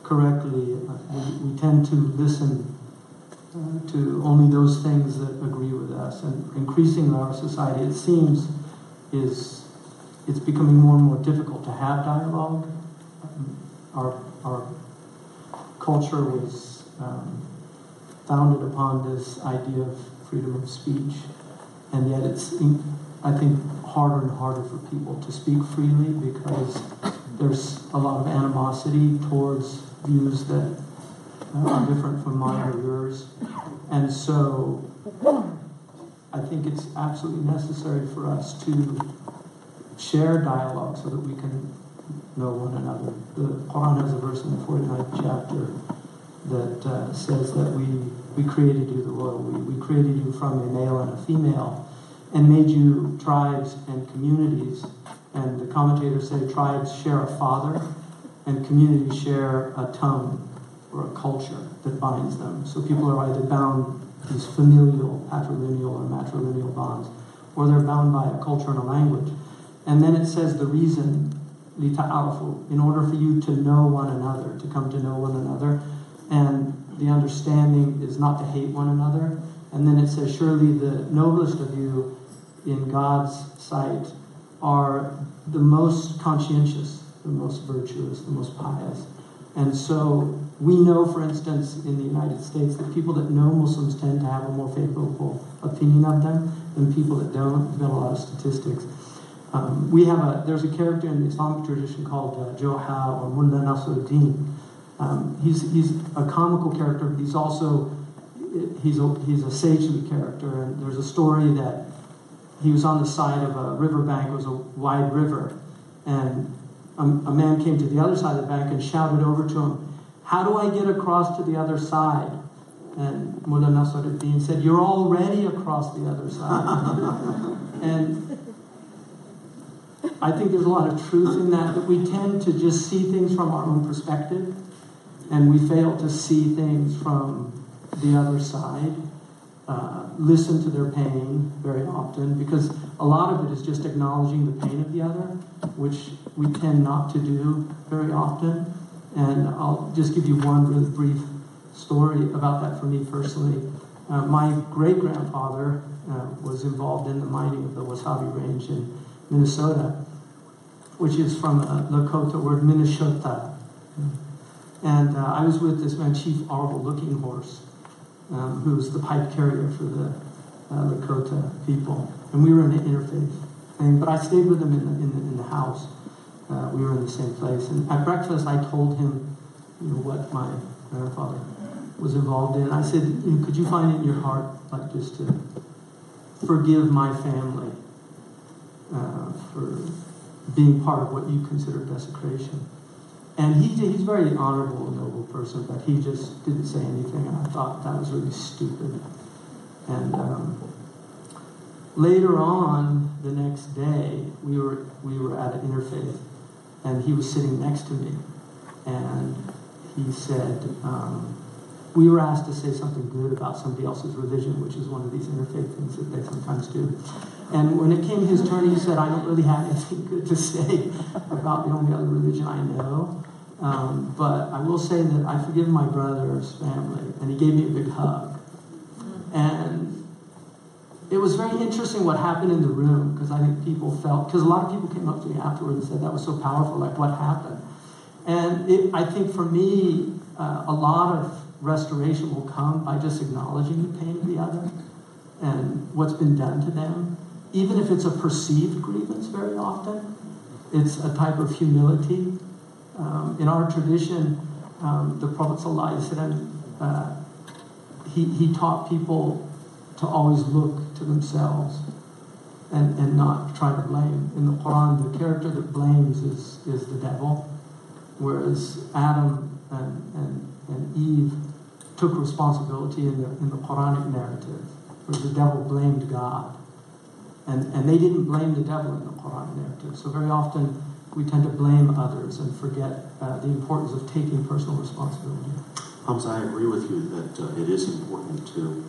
correctly, we tend to listen to only those things that agree with us. And increasingly in our society, it seems, it's becoming more and more difficult to have dialogue. Our culture was founded upon this idea of freedom of speech, and yet it's, I think, harder and harder for people to speak freely because there's a lot of animosity towards views that are different from mine or yours. And so I think it's absolutely necessary for us to share dialogue so that we can know one another. The Quran has a verse in the 49th chapter that says that we created you, the royal we created you from a male and a female and made you tribes and communities. And the commentators say tribes share a father and communities share a tongue or a culture that binds them. So people are either bound these familial, patrilineal, or matrilineal bonds, or they're bound by a culture and a language. And then it says the reason, لِتَعَارَفُوا, in order for you to know one another, to come to know one another. And the understanding is not to hate one another. And then it says, surely the noblest of you in God's sight are the most conscientious, the most virtuous, the most pious. And so we know, for instance, in the United States, that people that know Muslims tend to have a more favorable opinion of them than people that don't. We've got a lot of statistics. There's a character in the Islamic tradition called Joha or Mullah Nasruddin. He's a comical character, but he's also he's a sagely character. And there's a story that he was on the side of a riverbank. It was a wide river, and a man came to the other side of the bank and shouted over to him, "How do I get across to the other side?" And Mullah Nasruddin said, "You're already across the other side." And I think there's a lot of truth in that we tend to just see things from our own perspective, and we fail to see things from the other side, listen to their pain very often, because a lot of it is just acknowledging the pain of the other, which we tend not to do very often. And I'll just give you one really brief story about that for me personally. My great-grandfather was involved in the mining of the Wasabi Range in Minnesota, which is from the Lakota word Minnesota. And I was with this man, Chief Arble Looking Horse, who was the pipe carrier for the Lakota people. And we were in an interfaith thing, but I stayed with him in the house. We were in the same place. And at breakfast, I told him, what my grandfather was involved in. I said, could you find it in your heart, like, just to forgive my family for being part of what you consider desecration? And he's a very honorable and noble person, but he just didn't say anything, and I thought that was really stupid. And later on, the next day, we were at an interfaith, and he was sitting next to me, and he said, we were asked to say something good about somebody else's religion, which is one of these interfaith things that they sometimes do. And when it came his turn, he said, I don't really have anything good to say about the only other religion I know. But I will say that I forgive my brother's family, and he gave me a big hug. And it was very interesting what happened in the room, because I think people felt, because a lot of people came up to me afterwards and said that was so powerful, like what happened? And I think for me, a lot of restoration will come by just acknowledging the pain of the other and what's been done to them. Even if it's a perceived grievance very often, it's a type of humility. In our tradition, the Prophet ﷺ, he taught people to always look to themselves and not try to blame. In the Quran, the character that blames is the devil, whereas Adam and Eve took responsibility in the Quranic narrative, where the devil blamed God. And they didn't blame the devil in the Quranic narrative. So very often we tend to blame others and forget the importance of taking personal responsibility. Hamza, I agree with you that it is important to